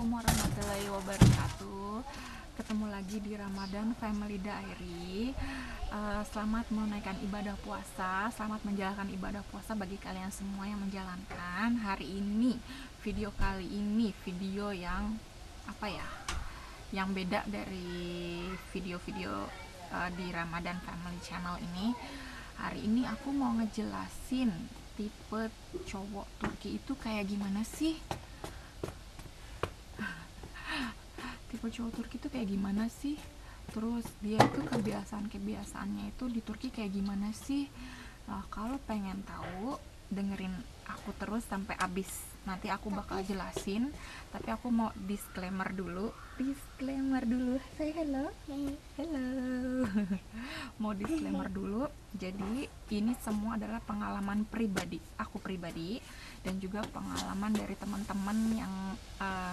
Assalamualaikum warahmatullahi wabarakatuh. Ketemu lagi di Ramadan Family Diary. Selamat menunaikan ibadah puasa. Selamat menjalankan ibadah puasa bagi kalian semua yang menjalankan. Hari ini, video kali ini video yang yang beda dari video-video di Ramadan Family Channel ini. Hari ini aku mau ngejelasin tipe cowok Turki itu kayak gimana sih. Tipe cowok Turki itu kayak gimana sih, terus dia itu kebiasaannya itu di Turki kayak gimana sih. Nah, kalau pengen tahu, dengerin aku terus sampai habis. Nanti aku bakal jelasin, tapi aku mau disclaimer dulu. Say hello. Mau disclaimer dulu. Jadi ini semua adalah pengalaman pribadi aku pribadi, dan juga pengalaman dari teman-teman yang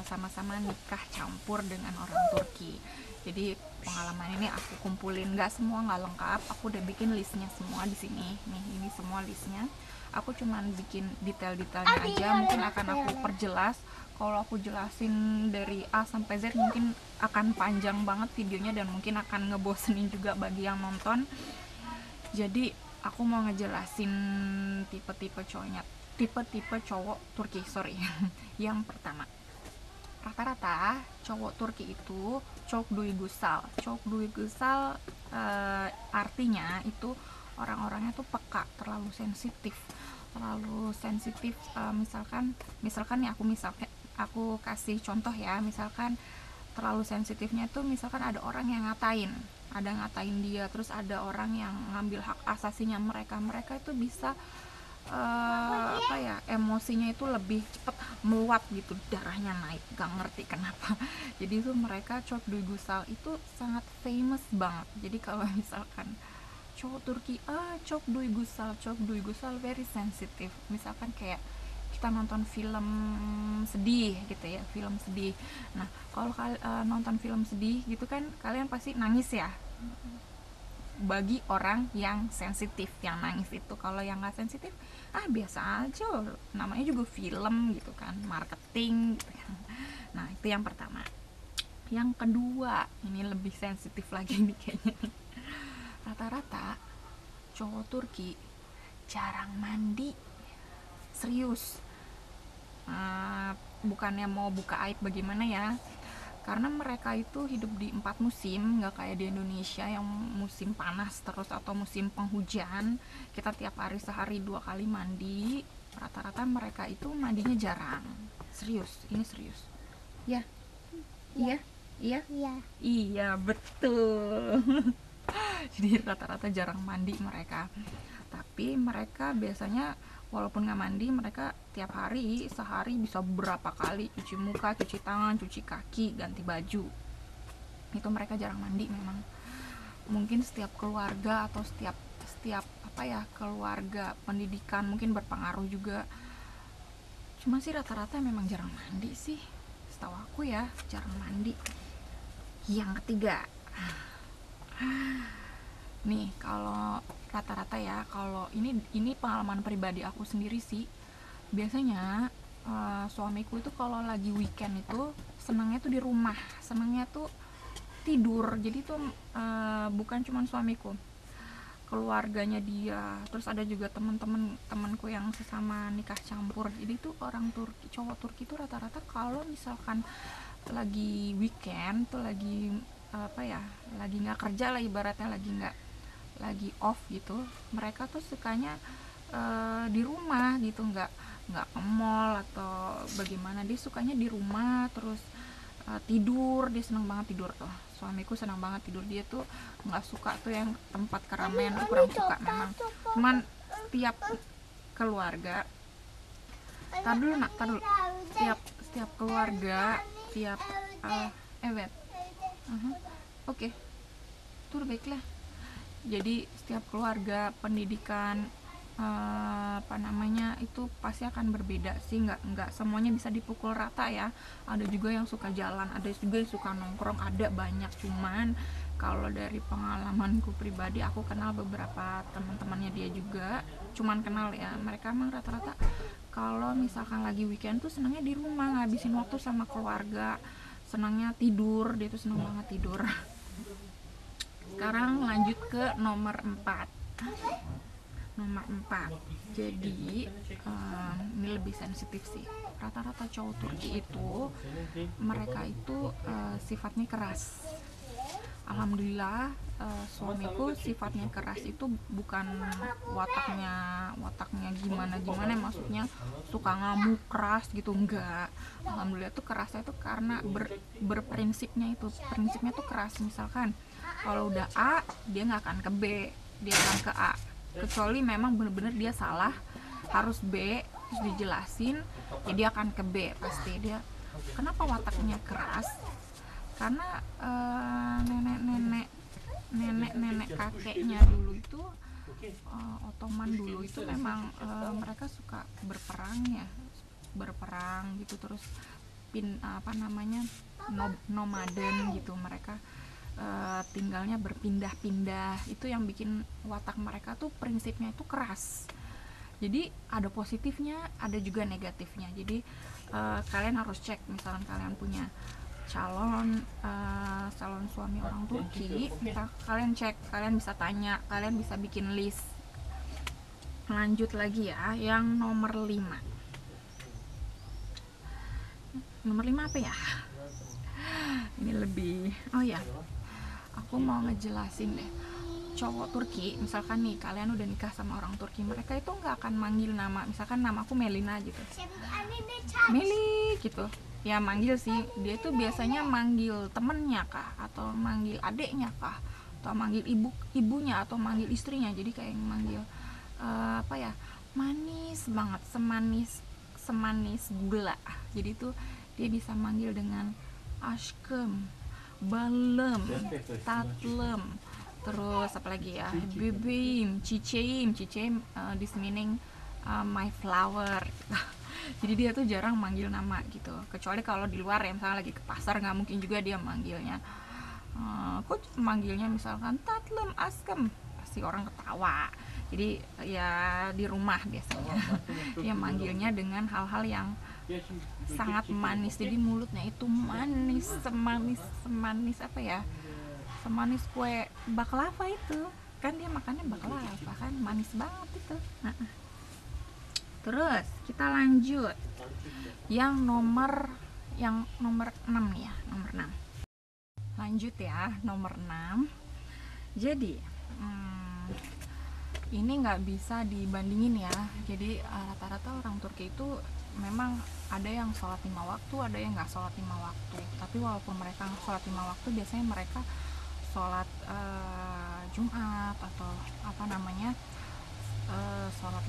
sama-sama nikah campur dengan orang Turki. Jadi pengalaman ini aku kumpulin, nggak semua, nggak lengkap. Aku udah bikin listnya semua di sini. Nih, ini semua listnya. Aku cuman bikin detail-detailnya aja. Mungkin akan aku perjelas. Kalau aku jelasin dari A sampai Z mungkin akan panjang banget videonya, dan mungkin akan ngebosenin juga bagi yang nonton. Jadi aku mau ngejelasin tipe-tipe cowok Turki, Yang pertama, rata-rata cowok Turki itu çok duygusal. Artinya itu orang-orangnya tuh peka, terlalu sensitif. Misalkan nih aku kasih contoh ya. Misalkan terlalu sensitifnya tuh, misalkan ada orang yang ngatain dia, terus ada orang yang ngambil hak asasinya mereka itu bisa emosinya itu lebih cepat meluap gitu, darahnya naik, gak ngerti kenapa. Jadi itu mereka çok duygusal itu sangat famous banget. Jadi kalau misalkan cowok Turki çok duygusal, very sensitive. Misalkan kayak kita nonton film sedih gitu ya, nah kalau nonton film sedih gitu kan, kalian pasti nangis ya. Bagi orang yang sensitif, yang nangis itu. Kalau yang nggak sensitif, biasa aja, namanya juga film gitu kan, marketing gitu kan. Nah, itu yang pertama. Yang kedua, ini lebih sensitif lagi nih kayaknya. Rata-rata cowok Turki jarang mandi, serius. Bukannya mau buka aib bagaimana ya, karena mereka itu hidup di 4 musim, nggak kayak di Indonesia yang musim panas terus atau musim penghujan. Kita tiap hari sehari 2 kali mandi. Rata-rata mereka itu mandinya jarang. Ini serius ya. Iya betul. Jadi rata-rata jarang mandi mereka. Tapi mereka biasanya walaupun nggak mandi, mereka tiap hari sehari bisa berapa kali cuci muka, cuci tangan, cuci kaki, ganti baju. Itu mereka jarang mandi memang. Mungkin setiap keluarga atau setiap keluarga pendidikan mungkin berpengaruh juga. Cuma sih rata-rata memang jarang mandi sih, setahu aku ya, jarang mandi. Yang ketiga nih, kalau rata-rata ya, kalau ini pengalaman pribadi aku sendiri sih. Biasanya suamiku itu kalau lagi weekend itu senangnya tuh di rumah, senangnya tuh tidur. Jadi tuh bukan cuma suamiku, keluarganya dia, terus ada juga temanku yang sesama nikah campur. Jadi tuh orang Turki, cowok Turki tuh rata-rata kalau misalkan lagi weekend tuh lagi lagi nggak kerja lah, ibaratnya lagi off gitu, mereka tuh sukanya di rumah gitu, nggak ke mall atau bagaimana. Dia sukanya di rumah terus tidur. Dia senang banget tidur tuh, suamiku senang banget tidur. Dia tuh nggak suka tuh yang tempat keramaian, tuh kurang suka memang. Cuman setiap keluarga, setiap keluarga, oke, tur baiklah. Jadi setiap keluarga pendidikan itu pasti akan berbeda sih, nggak semuanya bisa dipukul rata ya. Ada juga yang suka jalan, ada juga yang suka nongkrong, ada banyak. Cuman kalau dari pengalamanku pribadi, aku kenal beberapa teman-temannya dia juga, cuman kenal ya, mereka emang rata-rata kalau misalkan lagi weekend tuh senangnya di rumah ngabisin waktu sama keluarga, senangnya tidur, dia tuh seneng banget tidur. Sekarang lanjut ke nomor 4. Jadi ini lebih sensitif sih. Rata-rata cowok Turki itu mereka itu sifatnya keras. Alhamdulillah suamiku sifatnya keras itu bukan wataknya gimana maksudnya suka ngamuk keras gitu, enggak. Alhamdulillah tuh kerasnya itu karena berprinsipnya tuh keras. Misalkan kalau udah A dia nggak akan ke B, dia akan ke A, kecuali memang bener-bener dia salah harus B terus dijelasin ya dia akan ke B pasti. Dia kenapa wataknya keras, karena nenek kakeknya dulu itu Ottoman dulu itu memang mereka suka berperang gitu, terus nomaden gitu, mereka tinggalnya berpindah-pindah. Itu yang bikin watak mereka tuh prinsipnya itu keras. Jadi ada positifnya, ada juga negatifnya. Jadi kalian harus cek, misalkan kalian punya calon suami orang Turki, kalian cek, kalian bisa tanya, kalian bisa bikin list. Lanjut lagi ya, yang nomor 5. Nomor 5 apa ya? Ini lebih, oh ya, aku mau ngejelasin deh. Cowok Turki, misalkan nih kalian udah nikah sama orang Turki, mereka itu nggak akan manggil nama, misalkan nama aku Melina gitu, Meli gitu ya, manggil sih. Dia tuh biasanya manggil temennya kah, atau manggil adeknya kah, atau manggil ibunya, atau manggil istrinya. Jadi kayak manggil manis banget, semanis gula. Jadi tuh dia bisa manggil dengan aşkım, balem, tatlem, terus apalagi ya, bebeğim, çiçeğim. This meaning my flower. Jadi dia tuh jarang manggil nama gitu, kecuali kalau di luar ya, misalnya lagi ke pasar nggak mungkin juga dia manggilnya. Aku manggilnya misalkan tatlem, aşkım, pasti orang ketawa. Jadi ya di rumah biasanya dia manggilnya dengan hal-hal yang sangat manis. Jadi mulutnya itu manis, semanis apa ya, semanis kue baklava itu kan, dia makannya baklava kan, manis banget itu. Terus kita lanjut yang nomor 6 nih ya, nomor 6. Lanjut ya, nomor 6. Jadi ini nggak bisa dibandingin ya. Jadi rata-rata orang Turki itu memang ada yang sholat 5 waktu, ada yang nggak sholat 5 waktu. Tapi walaupun mereka sholat 5 waktu, biasanya mereka sholat Jumat atau sholat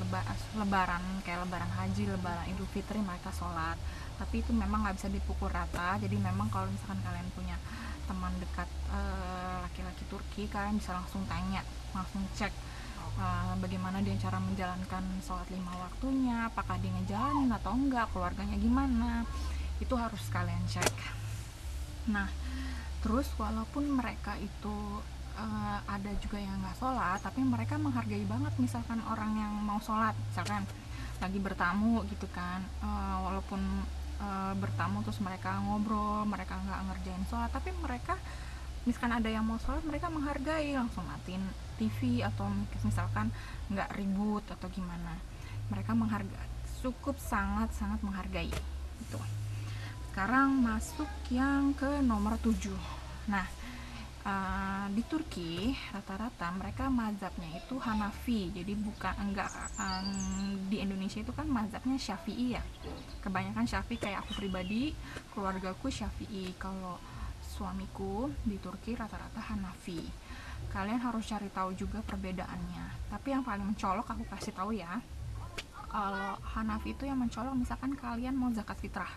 lebaran, kayak lebaran haji, lebaran idul fitri, mereka sholat. Tapi itu memang nggak bisa dipukul rata. Jadi memang kalau misalkan kalian punya teman dekat laki-laki Turki, kalian bisa langsung tanya, langsung cek bagaimana dia cara menjalankan sholat 5 waktunya, apakah dia ngejalanin atau enggak, keluarganya gimana, itu harus kalian cek. Nah terus walaupun mereka itu ada juga yang nggak sholat, tapi mereka menghargai banget misalkan orang yang mau sholat, misalkan lagi bertamu gitu kan, walaupun bertamu terus mereka ngobrol, mereka nggak ngerjain sholat, tapi mereka misalkan ada yang mau sholat, mereka menghargai, langsung matiin TV, atau misalkan nggak ribut atau gimana, mereka menghargai, cukup sangat menghargai itu. Sekarang masuk yang ke nomor 7. Nah di Turki rata-rata mereka mazhabnya itu Hanafi. Jadi di Indonesia itu kan mazhabnya Syafi'i ya, kebanyakan Syafi'i, kayak aku pribadi, keluargaku Syafi'i. Kalau suamiku di Turki rata-rata Hanafi. Kalian harus cari tahu juga perbedaannya. Tapi yang paling mencolok aku kasih tahu ya, kalau Hanafi itu yang mencolok misalkan kalian mau zakat fitrah.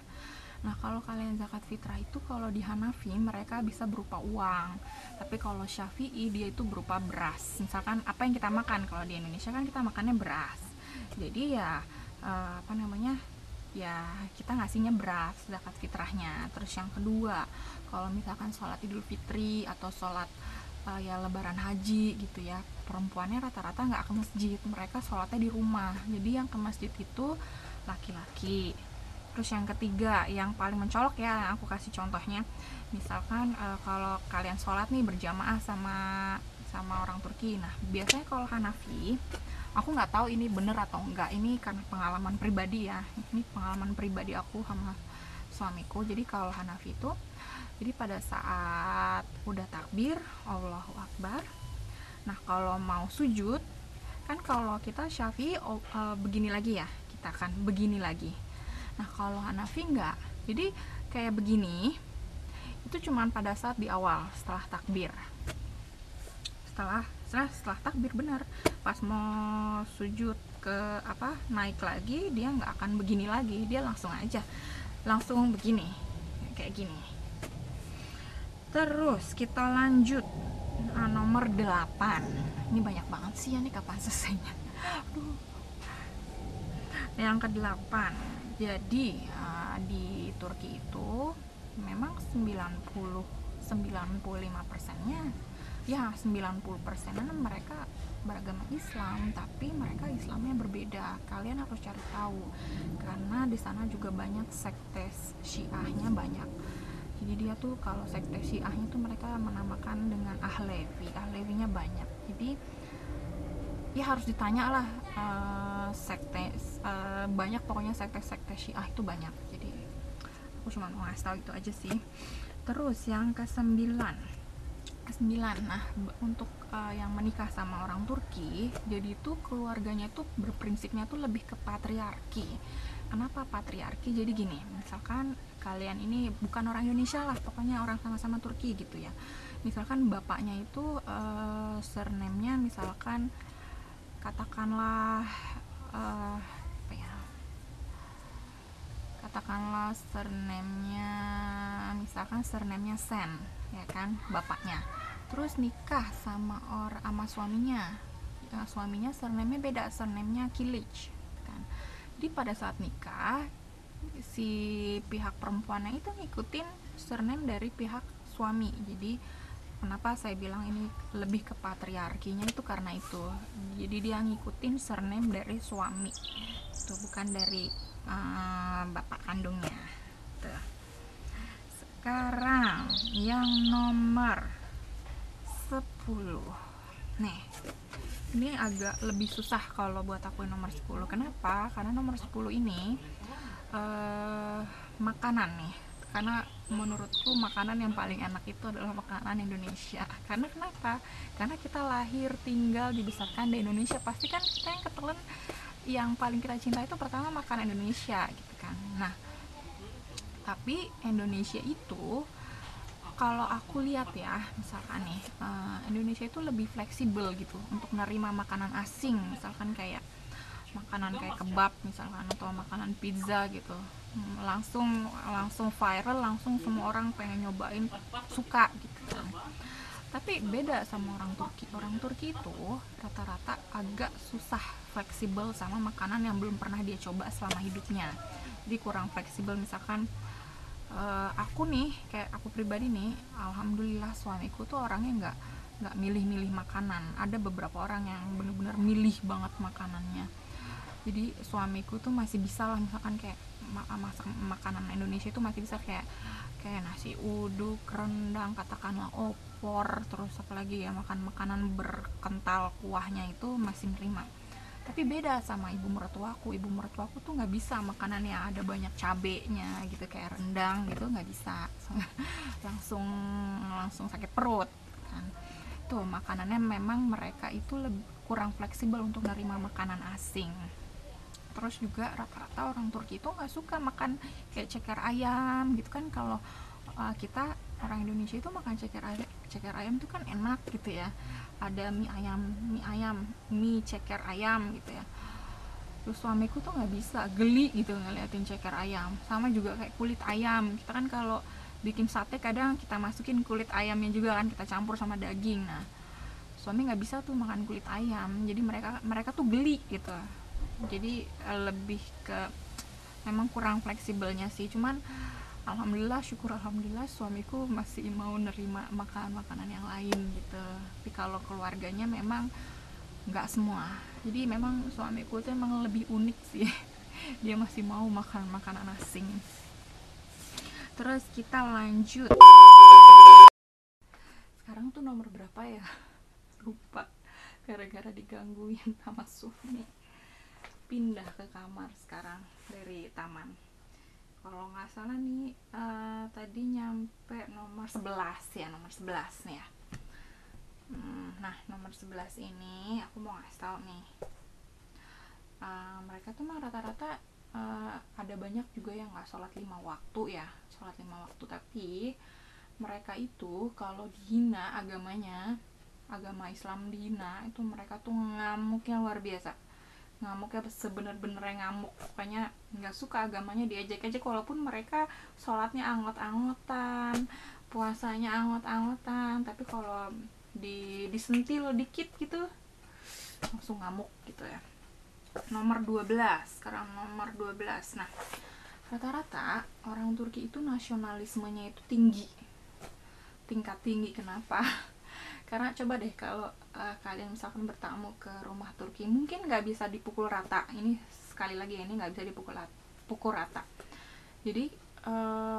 Nah kalau kalian zakat fitrah itu, kalau di Hanafi mereka bisa berupa uang, tapi kalau Syafi'i dia itu berupa beras. Misalkan apa yang kita makan, kalau di Indonesia kan kita makannya beras, jadi ya ya kita ngasihnya beras zakat fitrahnya. Terus yang kedua, kalau misalkan sholat idul fitri atau sholat ya lebaran haji gitu ya, perempuannya rata-rata nggak ke masjid, mereka sholatnya di rumah. Jadi yang ke masjid itu laki-laki. Terus yang ketiga, yang paling mencolok ya, aku kasih contohnya. Misalkan kalau kalian sholat nih berjamaah sama orang Turki. Nah, biasanya kalau Hanafi, aku nggak tahu ini bener atau enggak. Ini karena pengalaman pribadi ya. Ini pengalaman pribadi aku sama suamiku. Jadi kalau Hanafi itu, jadi pada saat udah takbir, Allahu Akbar. Nah, kalau mau sujud, kan kalau kita Syafi'i begini lagi ya, kita kan begini lagi. Nah, kalau Hanafi enggak. Jadi kayak begini, itu cuman pada saat di awal setelah takbir. Setelah takbir benar. Pas mau sujud ke naik lagi, dia nggak akan begini lagi. Dia langsung begini. Kayak gini. Terus kita lanjut nomor 8. Ini banyak banget sih ya nih, kapan selesainya. Aduh. Yang ke-8. Jadi di Turki itu memang 95%-nya ya 90%-nya mereka beragama Islam, tapi mereka Islamnya berbeda. Kalian harus cari tahu karena di sana juga banyak sekte Syiahnya banyak. Jadi dia tuh kalau sekte Syiahnya tuh mereka menamakan dengan Ahlevinya banyak. Jadi ya harus ditanya lah, banyak pokoknya sekte Syiah itu banyak. Jadi aku cuma mau ngasih tahu itu aja sih. Terus yang ke-9, nah untuk yang menikah sama orang Turki, jadi itu keluarganya tuh berprinsipnya tuh lebih ke patriarki. Kenapa patriarki? Jadi gini, misalkan kalian ini bukan orang Indonesia lah, pokoknya orang sama-sama Turki gitu ya. Misalkan bapaknya itu surname-nya misalkan katakanlah katakanlah surname-nya misalkan surname-nya Sen, ya kan, bapaknya. Terus nikah sama suaminya. Suaminya surname-nya beda, surname-nya Kilic kan. Jadi pada saat nikah si pihak perempuannya itu ngikutin surname dari pihak suami. Jadi kenapa saya bilang ini lebih ke patriarkinya itu karena itu. Jadi dia ngikutin surname dari suami. Itu bukan dari bapak kandungnya. Tuh. Sekarang yang nomor 10. Nih, ini agak lebih susah kalau buat aku yang nomor 10. Kenapa? Karena nomor 10 ini makanan nih. Karena menurutku makanan yang paling enak itu adalah makanan Indonesia. Karena kenapa? Karena kita lahir, tinggal, dibesarkan di Indonesia. Pasti kan kita yang ketelan yang paling kita cinta itu pertama makanan Indonesia gitu kan. Nah, tapi Indonesia itu kalau aku lihat ya, misalkan nih Indonesia itu lebih fleksibel gitu untuk menerima makanan asing, misalkan kayak makanan kayak kebab misalkan atau makanan pizza gitu, langsung viral, langsung semua orang pengen nyobain, suka gitu kan. Tapi beda sama orang Turki. Orang Turki itu rata-rata agak susah fleksibel sama makanan yang belum pernah dia coba selama hidupnya. Jadi kurang fleksibel. Misalkan aku nih, kayak aku pribadi nih, alhamdulillah suamiku tuh orangnya nggak milih-milih makanan. Ada beberapa orang yang bener-bener milih banget makanannya. Jadi suamiku tuh masih bisa lah, misalkan kayak masak makanan Indonesia itu masih bisa, kayak nasi uduk, rendang, katakanlah opor, terus apalagi ya, makan makanan berkental kuahnya itu masih nerima. Tapi beda sama ibu mertuaku tuh nggak bisa makanan yang ada banyak cabenya gitu, kayak rendang gitu nggak bisa. langsung sakit perut kan. Tuh makanannya memang mereka itu kurang fleksibel untuk menerima makanan asing. Terus juga rata-rata orang Turki itu nggak suka makan kayak ceker ayam gitu kan. Kalau kita orang Indonesia itu makan ceker ayam itu kan enak gitu ya, ada mie ayam, mie ceker ayam gitu ya. Terus suamiku tuh nggak bisa, geli gitu ngeliatin ceker ayam. Sama juga kayak kulit ayam, kita kan kalau bikin sate kadang kita masukin kulit ayamnya juga kan, kita campur sama daging. Nah suami nggak bisa tuh makan kulit ayam, jadi mereka tuh geli gitu. Jadi lebih ke memang kurang fleksibelnya sih. Cuman alhamdulillah suamiku masih mau nerima makanan yang lain gitu. Tapi kalau keluarganya memang nggak semua. Jadi memang suamiku tuh emang lebih unik sih. dia masih mau makan makanan asing. Terus kita lanjut, sekarang tuh nomor berapa ya, lupa, gara-gara digangguin sama suami. Pindah ke kamar sekarang dari taman. Kalau nggak salah nih tadi nyampe nomor 11 ya, nomor 11 nih ya. Nah, nomor 11 ini aku mau ngasih tau nih, mereka tuh mah rata-rata ada banyak juga yang nggak sholat 5 waktu ya, sholat 5 waktu, tapi mereka itu kalau dihina agamanya, agama Islam dihina, itu mereka tuh ngamuknya luar biasa, ngamuknya sebener-benernya ngamuk. Pokoknya nggak suka agamanya diejek-ejek, walaupun mereka sholatnya anggot-anggotan, puasanya anggot-anggotan, tapi kalau disentil dikit gitu langsung ngamuk gitu ya. Nomor 12, sekarang nomor 12. Nah, rata-rata orang Turki itu nasionalismenya itu tinggi, tingkat tinggi. Kenapa? Karena coba deh kalau kalian misalkan bertamu ke rumah Turki, mungkin nggak bisa dipukul rata. Ini sekali lagi ini nggak bisa dipukul rata. Jadi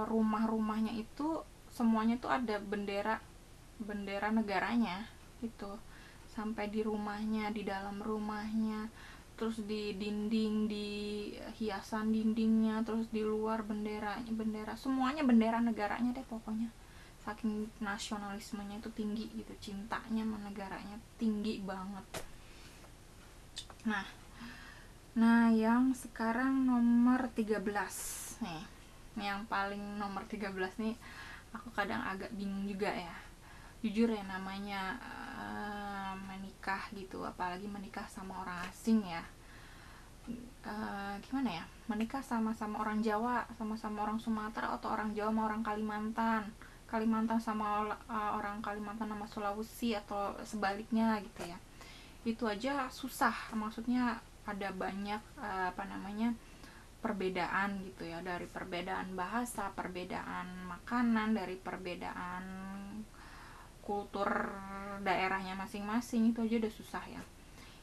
rumah-rumahnya itu semuanya tuh ada bendera negaranya gitu, sampai di rumahnya, di dalam rumahnya, terus di dinding, di hiasan dindingnya, terus di luar bendera, semuanya bendera negaranya deh pokoknya. Saking nasionalismenya itu tinggi gitu, cintanya sama negaranya tinggi banget. Nah yang sekarang nomor 13 nih, yang paling nomor 13 nih aku kadang agak bingung juga ya, jujur ya, namanya menikah gitu, apalagi menikah sama orang asing ya. Gimana ya, menikah sama-sama orang Jawa, sama-sama orang Sumatera, atau orang Jawa sama orang Kalimantan sama orang Kalimantan sama Sulawesi, atau sebaliknya gitu ya. Itu aja susah, maksudnya ada banyak perbedaan gitu ya, dari perbedaan bahasa, perbedaan makanan, dari perbedaan kultur daerahnya masing-masing, itu aja udah susah ya.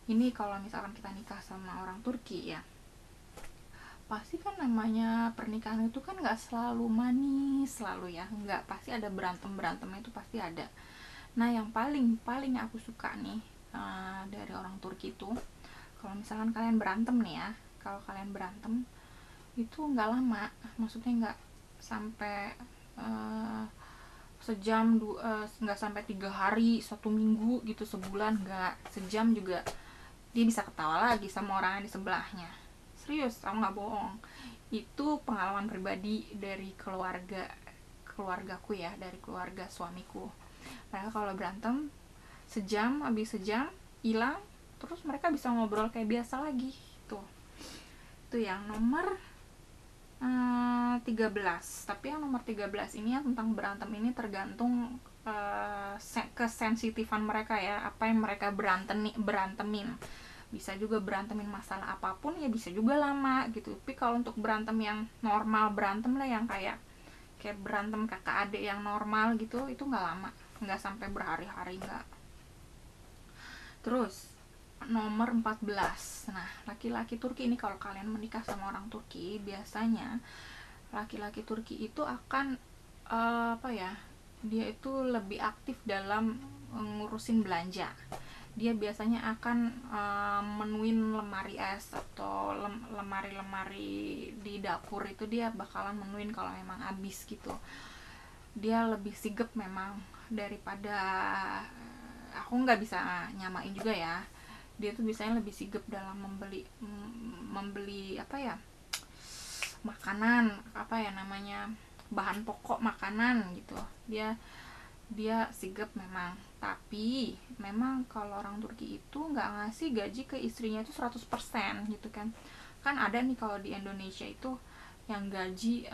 Ini kalau misalkan kita nikah sama orang Turki ya, pasti kan namanya pernikahan itu kan nggak selalu manis selalu ya, nggak, pasti ada berantemnya, itu pasti ada. Nah yang paling aku suka nih dari orang Turki itu, kalau misalkan kalian berantem nih ya, kalau kalian berantem itu nggak lama, maksudnya nggak sampai sejam, nggak sampai 3 hari, 1 minggu gitu, sebulan, nggak, sejam juga dia bisa ketawa lagi sama orang yang di sebelahnya. Serius, aku nggak bohong, itu pengalaman pribadi dari keluargaku ya, dari keluarga suamiku. Mereka kalau berantem sejam, habis sejam hilang, terus mereka bisa ngobrol kayak biasa lagi. Itu yang nomor 13. Tapi yang nomor 13 ini yang tentang berantem ini tergantung kesensitifan mereka ya, apa yang mereka berantemin. Bisa juga berantemin masalah apapun ya, bisa juga lama gitu. Tapi kalau untuk berantem yang normal, berantem lah yang kayak berantem kakak adik yang normal gitu, itu nggak lama, nggak sampai berhari-hari, nggak. Terus nomor 14. Nah, laki-laki Turki ini, kalau kalian menikah sama orang Turki, biasanya laki-laki Turki itu akan dia itu lebih aktif dalam ngurusin belanja. Dia biasanya akan menuin lemari es atau lemari-lemari di dapur, itu dia bakalan menuin kalau memang habis gitu. Dia lebih sigap memang daripada aku nggak bisa nyamain juga ya. Dia tuh biasanya lebih sigap dalam membeli makanan, bahan pokok makanan gitu. Dia sigap memang. Tapi memang kalau orang Turki itu nggak ngasih gaji ke istrinya itu 100% gitu kan. Kan ada nih kalau di Indonesia itu yang gaji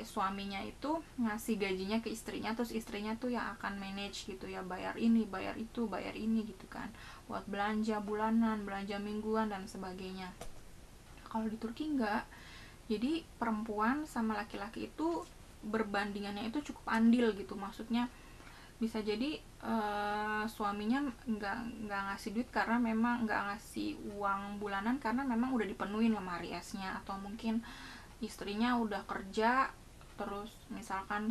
suaminya itu ngasih gajinya ke istrinya, terus istrinya tuh yang akan manage gitu ya, bayar ini, bayar itu, bayar ini gitu kan, buat belanja bulanan, belanja mingguan dan sebagainya. Kalau di Turki enggak. Jadi perempuan sama laki-laki itu berbandingannya itu cukup andil gitu, maksudnya bisa jadi suaminya nggak ngasih duit karena memang nggak ngasih uang bulanan karena memang udah dipenuhin lemari esnya, atau mungkin istrinya udah kerja terus misalkan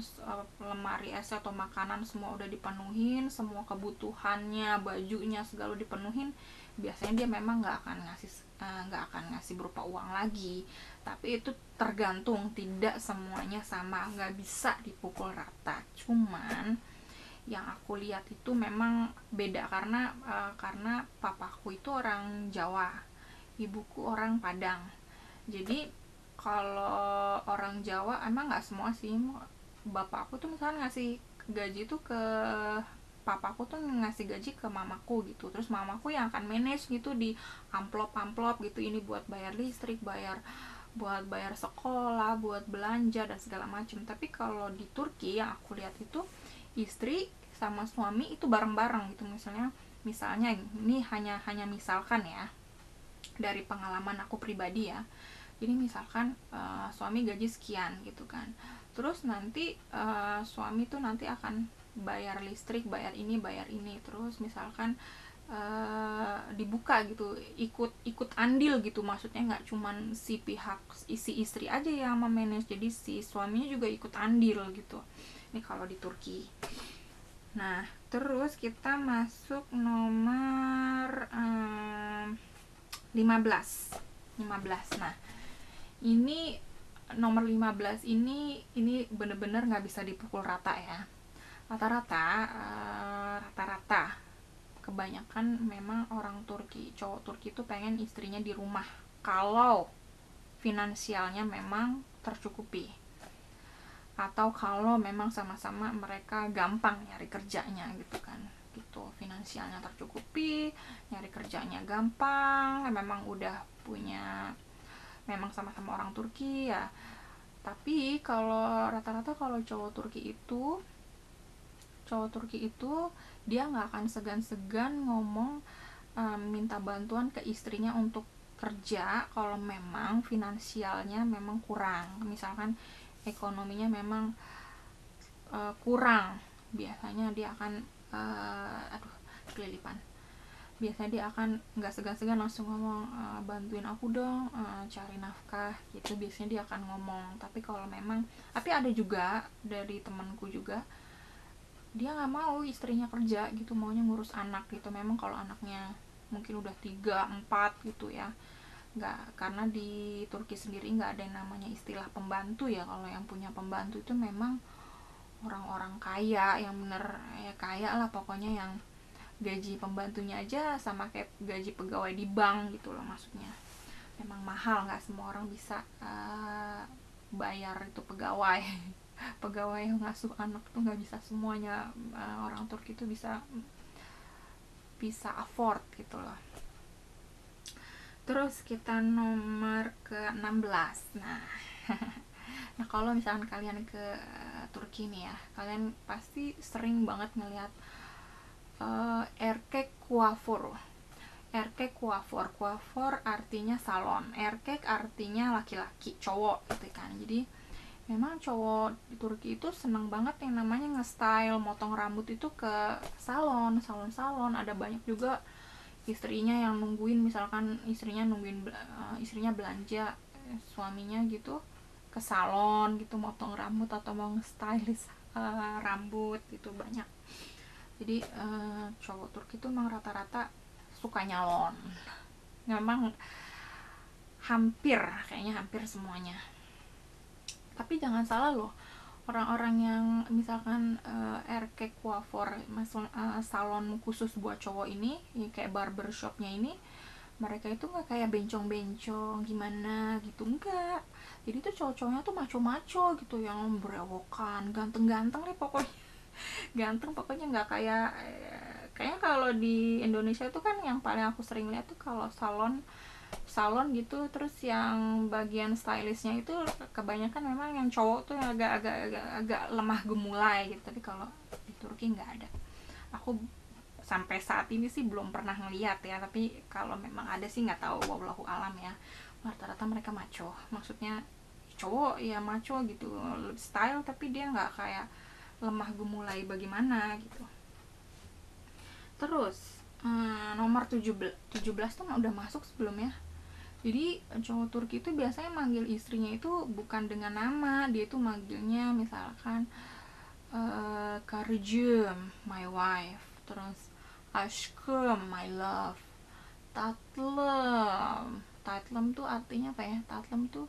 lemari es atau makanan semua udah dipenuhin, semua kebutuhannya, bajunya segala dipenuhin, biasanya dia memang nggak akan ngasih berupa uang lagi. Tapi itu tergantung, tidak semuanya sama, nggak bisa dipukul rata. Cuman yang aku lihat itu memang beda karena papaku itu orang Jawa, ibuku orang Padang. Jadi kalau orang Jawa emang nggak semua sih, bapakku tuh misalnya ngasih gaji tuh ke papaku, tuh ngasih gaji ke mamaku gitu, terus mamaku yang akan manage gitu di amplop gitu, ini buat bayar listrik, buat bayar sekolah, buat belanja dan segala macam. Tapi kalau di Turki yang aku lihat itu istri sama suami itu bareng-bareng gitu. Misalnya ini hanya misalkan ya, dari pengalaman aku pribadi ya. Jadi misalkan suami gaji sekian gitu kan, terus nanti suami tuh nanti akan bayar listrik, bayar ini, terus misalkan dibuka gitu, ikut andil gitu, maksudnya nggak cuman si istri aja yang memanage, jadi si suaminya juga ikut andil gitu. Ini kalau di Turki. Nah, terus kita masuk nomor 15. Nah, ini nomor 15 ini bener-bener nggak bisa dipukul rata ya. Rata-rata kebanyakan memang orang Turki, cowok Turki itu pengen istrinya di rumah kalau finansialnya memang tercukupi, atau kalau memang sama-sama mereka gampang nyari kerjanya gitu kan, gitu, finansialnya tercukupi, nyari kerjanya gampang, memang udah punya, memang sama-sama orang Turki ya. Tapi kalau rata-rata kalau cowok Turki itu dia nggak akan segan-segan ngomong, minta bantuan ke istrinya untuk kerja kalau memang finansialnya memang kurang, misalkan ekonominya memang kurang. Biasanya dia akan kelilipan, biasanya dia akan nggak segan-segan langsung ngomong, bantuin aku dong cari nafkah gitu, biasanya dia akan ngomong. Tapi ada juga dari temanku juga, dia nggak mau istrinya kerja gitu, maunya ngurus anak gitu. Memang kalau anaknya mungkin udah 3, 4 gitu ya, nggak, karena di Turki sendiri nggak ada yang namanya istilah pembantu ya. Kalau yang punya pembantu itu memang orang-orang kaya, yang bener ya kaya lah pokoknya, yang gaji pembantunya aja sama kayak gaji pegawai di bank gitu loh, maksudnya memang mahal, nggak semua orang bisa bayar itu pegawai. Pegawai yang ngasuh anak tuh nggak bisa semuanya, orang Turki itu bisa afford gitu loh. Terus kita nomor ke 16. Nah kalau misalkan kalian ke Turki nih ya, kalian pasti sering banget ngelihat erkek coiffure. Erkek coiffure artinya salon, erkek artinya laki-laki, cowok gitu kan. Jadi memang cowok di Turki itu seneng banget yang namanya nge-style, motong rambut itu ke salon. Ada banyak juga istrinya yang nungguin, misalkan istrinya belanja, suaminya gitu ke salon gitu, motong rambut atau mau nge-stylist rambut gitu, banyak. Jadi cowok Turki itu memang rata-rata suka nyalon, memang kayaknya hampir semuanya. Tapi jangan salah loh, orang-orang yang misalkan erkek coiffure, salon khusus buat cowok ini, kayak barbershopnya ini, mereka itu nggak kayak bencong-bencong gimana gitu, enggak. Jadi tuh cowok-cowoknya tuh maco-maco gitu, yang berewokan, ganteng-ganteng deh pokoknya. Ganteng pokoknya, nggak kayak kayaknya kalau di Indonesia tuh kan yang paling aku sering lihat tuh kalau salon gitu, terus yang bagian stylistnya itu kebanyakan memang yang cowok tuh agak lemah gemulai gitu. Tapi kalau di Turki nggak ada, aku sampai saat ini sih belum pernah ngeliat ya, tapi kalau memang ada sih nggak tahu, wallahu alam ya. Rata-rata mereka maco, maksudnya cowok ya maco gitu, style, tapi dia nggak kayak lemah gemulai bagaimana gitu. Terus nomor 17 tuh udah masuk sebelumnya. Jadi cowok Turki itu biasanya manggil istrinya itu bukan dengan nama, dia itu manggilnya misalkan Karıcığım, my wife, terus aşkım, my love, tatlım. Tatlım tuh artinya apa ya? Tatlım tuh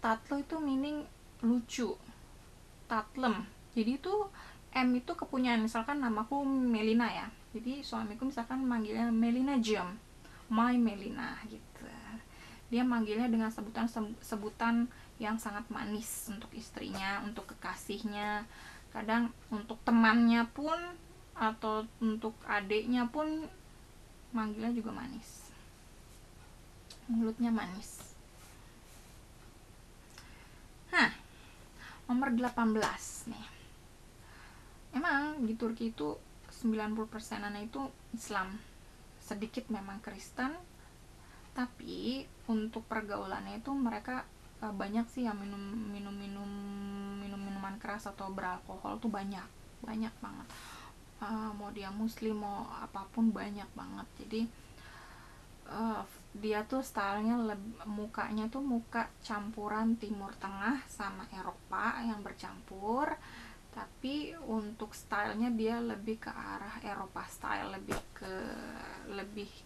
tatlo itu meaning lucu. Tatlım. Jadi itu M itu kepunyaan, misalkan namaku Melina ya. Jadi suamiku misalkan manggilnya Melina Jam, my Melina gitu. Dia manggilnya dengan sebutan yang sangat manis untuk istrinya, untuk kekasihnya. Kadang untuk temannya pun atau untuk adiknya pun manggilnya juga manis. Mulutnya manis. Nomor 18 nih. Emang di Turki itu 90%-an itu Islam. Sedikit memang Kristen, tapi untuk pergaulannya itu mereka banyak sih yang minuman keras atau beralkohol tuh banyak banget. Mau dia muslim mau apapun banyak banget. Jadi dia tuh stylenya mukanya tuh muka campuran Timur Tengah sama Eropa yang bercampur, tapi untuk stylenya dia lebih ke arah Eropa style, lebih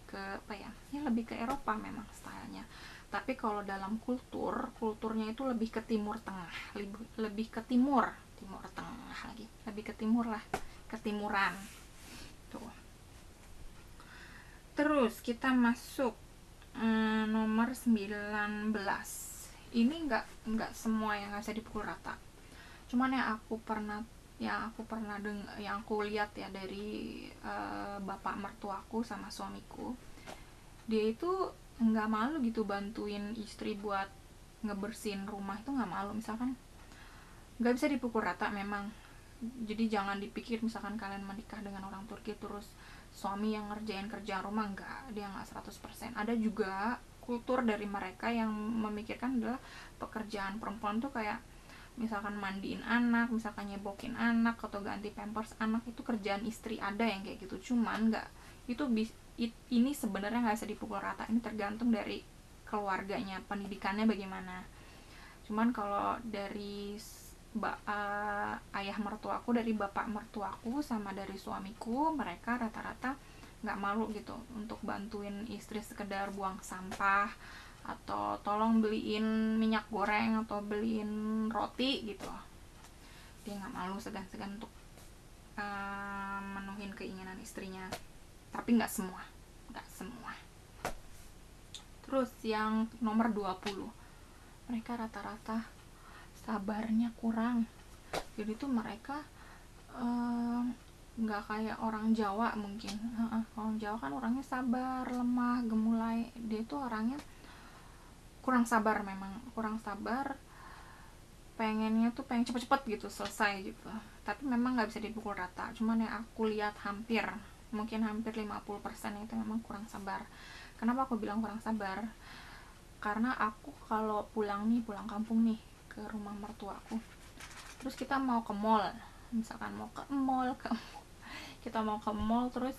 ke apa ya, lebih ke Eropa memang stylenya. Tapi kalau dalam kulturnya itu lebih ke Timur Tengah, lebih ke Timur Tengah lagi, lebih ke timur lah, ketimuran tuh. Terus kita masuk nomor 19. Ini nggak semua yang bisa dipukul rata. Cuman yang aku pernah yang aku lihat ya dari bapak mertuaku sama suamiku, dia itu nggak malu gitu bantuin istri buat ngebersihin rumah, itu nggak malu. Misalkan nggak bisa dipukul rata memang. Jadi jangan dipikir misalkan kalian menikah dengan orang Turki terus suami yang ngerjain kerjaan rumah, dia nggak 100%. Ada juga kultur dari mereka yang memikirkan adalah pekerjaan perempuan tuh kayak misalkan mandiin anak, misalkan nyebokin anak atau ganti pampers anak, itu kerjaan istri. Ada yang kayak gitu, cuman nggak itu ini sebenarnya nggak bisa dipukul rata. Ini tergantung dari keluarganya, pendidikannya bagaimana. Cuman kalau dari ayah mertuaku, dari bapak mertuaku sama dari suamiku, mereka rata-rata nggak malu gitu untuk bantuin istri sekedar buang sampah atau tolong beliin minyak goreng atau beliin roti gitu. Dia nggak malu segan-segan untuk menuhin keinginan istrinya, tapi nggak semua. Terus yang nomor 20, mereka rata-rata sabarnya kurang. Jadi tuh mereka nggak kayak orang Jawa mungkin. Orang Jawa kan orangnya sabar, lemah, gemulai. Dia tuh orangnya kurang sabar, pengennya tuh pengen cepet-cepet gitu selesai gitu. Tapi memang nggak bisa dipukul rata. Cuman yang aku lihat mungkin hampir 50% itu memang kurang sabar. Kenapa aku bilang kurang sabar? Karena aku kalau pulang kampung nih ke rumah mertuaku, terus kita mau ke mall, misalkan kita mau ke mall terus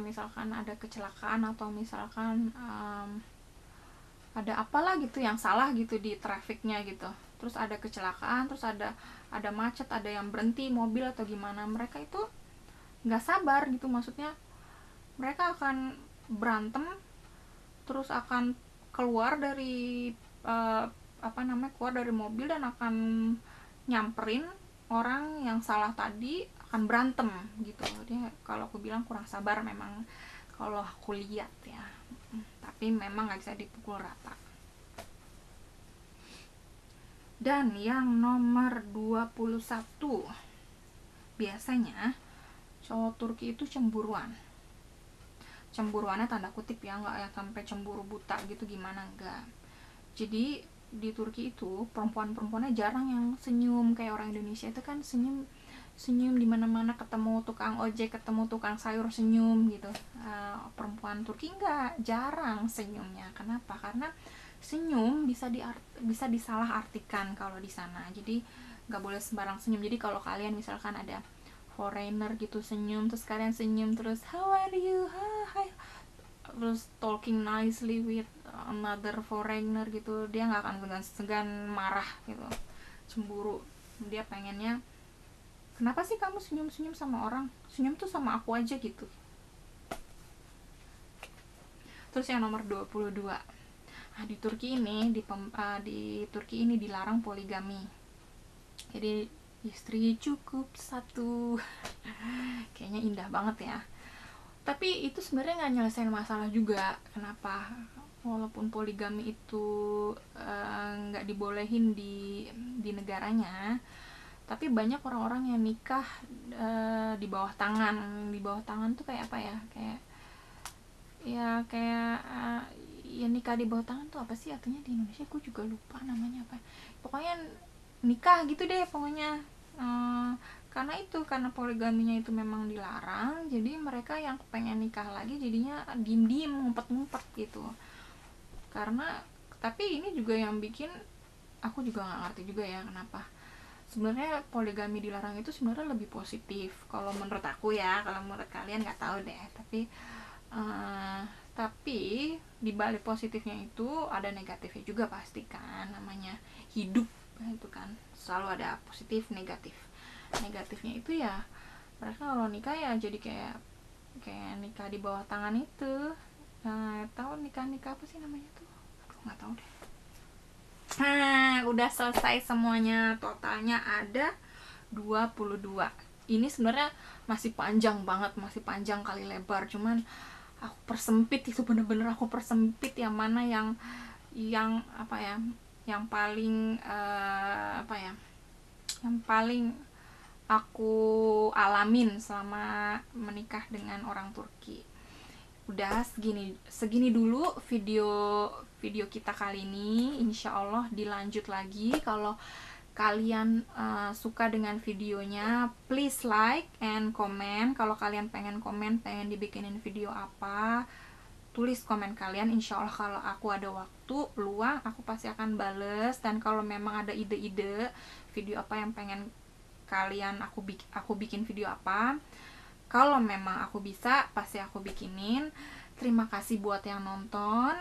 misalkan ada kecelakaan atau misalkan ada apalah gitu yang salah gitu di trafiknya gitu, terus ada kecelakaan, terus ada macet, ada yang berhenti mobil atau gimana, mereka itu nggak sabar gitu. Maksudnya mereka akan berantem, terus akan keluar dari keluar dari mobil dan akan nyamperin orang yang salah tadi, akan berantem gitu. Dia, kalau aku bilang kurang sabar memang kalau aku lihat ya. Tapi memang nggak bisa dipukul rata. Dan yang nomor 21, biasanya cowok Turki itu cemburuannya tanda kutip ya, nggak ya sampai cemburu buta gitu, gimana, enggak. Jadi di Turki itu perempuannya jarang yang senyum kayak orang Indonesia. Itu kan senyum di mana-mana, ketemu tukang ojek, ketemu tukang sayur senyum gitu. Perempuan Turki jarang senyumnya. Kenapa? Karena senyum bisa disalah artikan kalau di sana. Jadi nggak boleh sembarang senyum. Jadi kalau kalian misalkan ada foreigner gitu senyum, terus kalian senyum terus how are you, hi, terus talking nicely with another foreigner gitu, dia nggak akan segan marah gitu, cemburu. Dia pengennya, kenapa sih kamu senyum-senyum sama orang, senyum tuh sama aku aja gitu. Terus yang nomor 22, nah, di Turki ini dilarang poligami. Jadi istri cukup satu. Kayaknya indah banget ya. Tapi itu sebenarnya nggak nyelesain masalah juga. Kenapa? Walaupun poligami itu nggak dibolehin di negaranya, tapi banyak orang-orang yang nikah di bawah tangan. Di bawah tangan tuh kayak apa ya? Kayak ya nikah di bawah tangan tuh apa sih artinya di Indonesia? Aku juga lupa namanya apa. Pokoknya nikah gitu deh pokoknya. Karena poligaminya itu memang dilarang, jadi mereka yang pengen nikah lagi jadinya diem-diem, ngumpet-ngumpet gitu. Karena tapi ini juga yang bikin aku juga nggak ngerti juga ya kenapa sebenarnya poligami dilarang itu sebenarnya lebih positif kalau menurut aku ya. Kalau menurut kalian nggak tahu deh, tapi di balik positifnya itu ada negatifnya juga pasti kan, namanya hidup itu kan selalu ada positif negatif. Negatifnya itu ya mereka kalau nikah ya jadi kayak nikah di bawah tangan itu. Tahu nikah apa sih namanya tuh, aduh nggak tahu deh. Udah selesai semuanya, totalnya ada 22. Ini sebenarnya masih panjang banget, masih panjang kali lebar, cuman aku persempit, itu bener-bener aku persempit yang mana yang apa ya, yang paling yang paling aku alamin selama menikah dengan orang Turki. Udah segini dulu video kita kali ini. Insya Allah dilanjut lagi. Kalau kalian suka dengan videonya, please like and comment. Kalau kalian pengen komen, pengen dibikinin video apa, tulis komen kalian. Insya Allah kalau aku ada waktu luang, aku pasti akan bales. Dan kalau memang ada ide-ide video apa yang pengen kalian aku bikin video apa, kalau memang aku bisa pasti aku bikinin. Terima kasih buat yang nonton.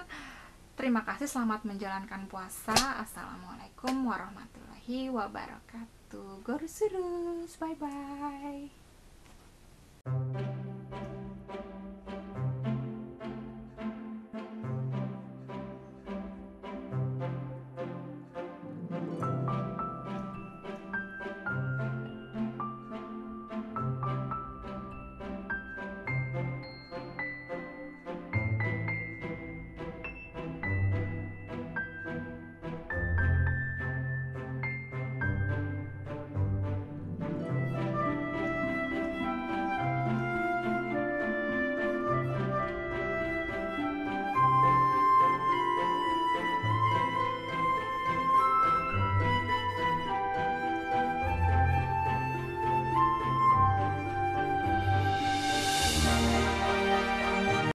Terima kasih, selamat menjalankan puasa. Assalamualaikum warahmatullahi wabarakatuh. Gorsurus, bye bye.